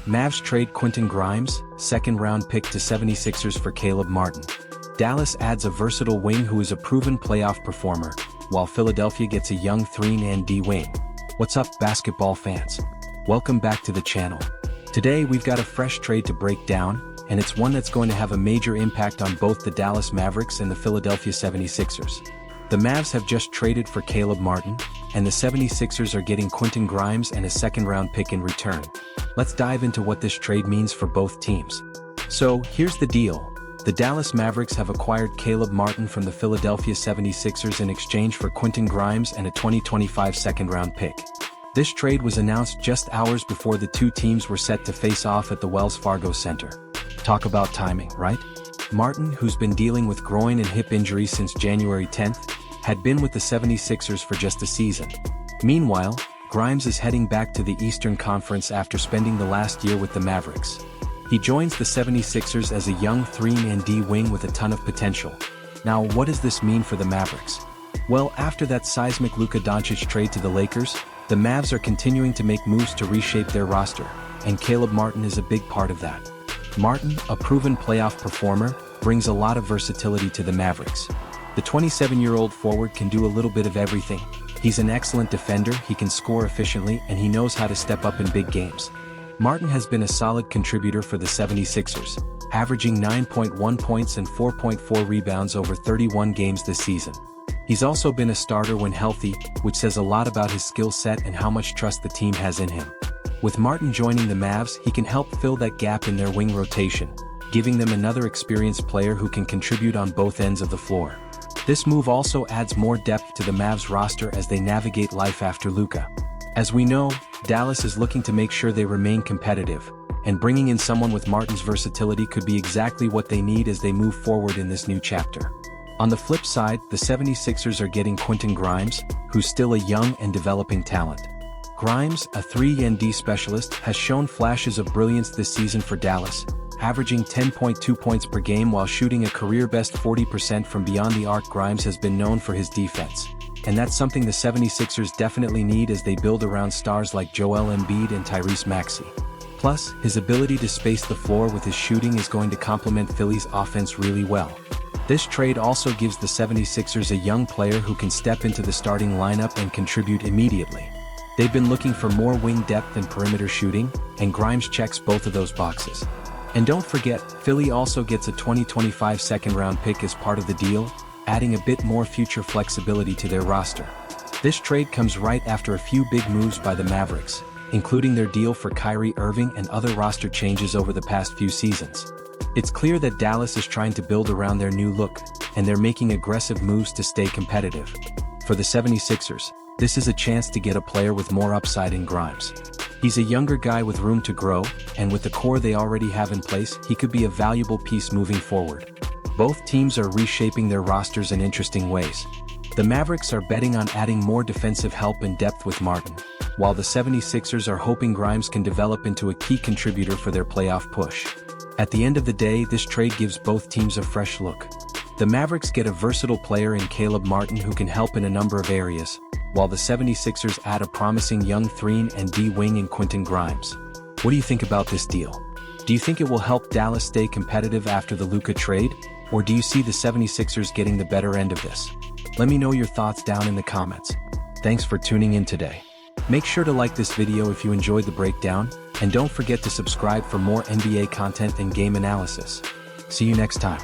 Mavs trade Quentin Grimes, second-round pick to 76ers for Caleb Martin. Dallas adds a versatile wing who is a proven playoff performer, while Philadelphia gets a young 3-and-D wing. What's up, basketball fans? Welcome back to the channel. Today we've got a fresh trade to break down, and it's one that's going to have a major impact on both the Dallas Mavericks and the Philadelphia 76ers. The Mavs have just traded for Caleb Martin, and the 76ers are getting Quentin Grimes and a second-round pick in return. Let's dive into what this trade means for both teams. So, here's the deal. The Dallas Mavericks have acquired Caleb Martin from the Philadelphia 76ers in exchange for Quentin Grimes and a 2025 second-round pick. This trade was announced just hours before the two teams were set to face off at the Wells Fargo Center. Talk about timing, right? Martin, who's been dealing with groin and hip injuries since January 10th, had been with the 76ers for just a season. Meanwhile, Grimes is heading back to the Eastern Conference after spending the last year with the Mavericks. He joins the 76ers as a young 3-and-D wing with a ton of potential. Now, what does this mean for the Mavericks? Well, after that seismic Luka Doncic trade to the Lakers, the Mavs are continuing to make moves to reshape their roster, and Caleb Martin is a big part of that. Martin, a proven playoff performer, brings a lot of versatility to the Mavericks. The 27-year-old forward can do a little bit of everything. He's an excellent defender, he can score efficiently, and he knows how to step up in big games. Martin has been a solid contributor for the 76ers, averaging 9.1 points and 4.4 rebounds over 31 games this season. He's also been a starter when healthy, which says a lot about his skill set and how much trust the team has in him. With Martin joining the Mavs, he can help fill that gap in their wing rotation, giving them another experienced player who can contribute on both ends of the floor. This move also adds more depth to the Mavs roster as they navigate life after Luka. As we know, Dallas is looking to make sure they remain competitive, and bringing in someone with Martin's versatility could be exactly what they need as they move forward in this new chapter. On the flip side, the 76ers are getting Quentin Grimes, who's still a young and developing talent. Grimes, a 3-and-D specialist, has shown flashes of brilliance this season for Dallas, averaging 10.2 points per game while shooting a career-best 40% from beyond the arc. Grimes has been known for his defense, and that's something the 76ers definitely need as they build around stars like Joel Embiid and Tyrese Maxey. Plus, his ability to space the floor with his shooting is going to complement Philly's offense really well. This trade also gives the 76ers a young player who can step into the starting lineup and contribute immediately. They've been looking for more wing depth and perimeter shooting, and Grimes checks both of those boxes. And don't forget, Philly also gets a 2025 second-round pick as part of the deal, adding a bit more future flexibility to their roster. This trade comes right after a few big moves by the Mavericks, including their deal for Kyrie Irving and other roster changes over the past few seasons. It's clear that Dallas is trying to build around their new look, and they're making aggressive moves to stay competitive. For the 76ers, this is a chance to get a player with more upside in Grimes. He's a younger guy with room to grow, and with the core they already have in place, he could be a valuable piece moving forward. Both teams are reshaping their rosters in interesting ways. The Mavericks are betting on adding more defensive help and depth with Martin, while the 76ers are hoping Grimes can develop into a key contributor for their playoff push. At the end of the day, this trade gives both teams a fresh look. The Mavericks get a versatile player in Caleb Martin who can help in a number of areas, while the 76ers add a promising young 3-and-D wing in Quentin Grimes. What do you think about this deal? Do you think it will help Dallas stay competitive after the Luka trade, or do you see the 76ers getting the better end of this? Let me know your thoughts down in the comments. Thanks for tuning in today. Make sure to like this video if you enjoyed the breakdown, and don't forget to subscribe for more NBA content and game analysis. See you next time.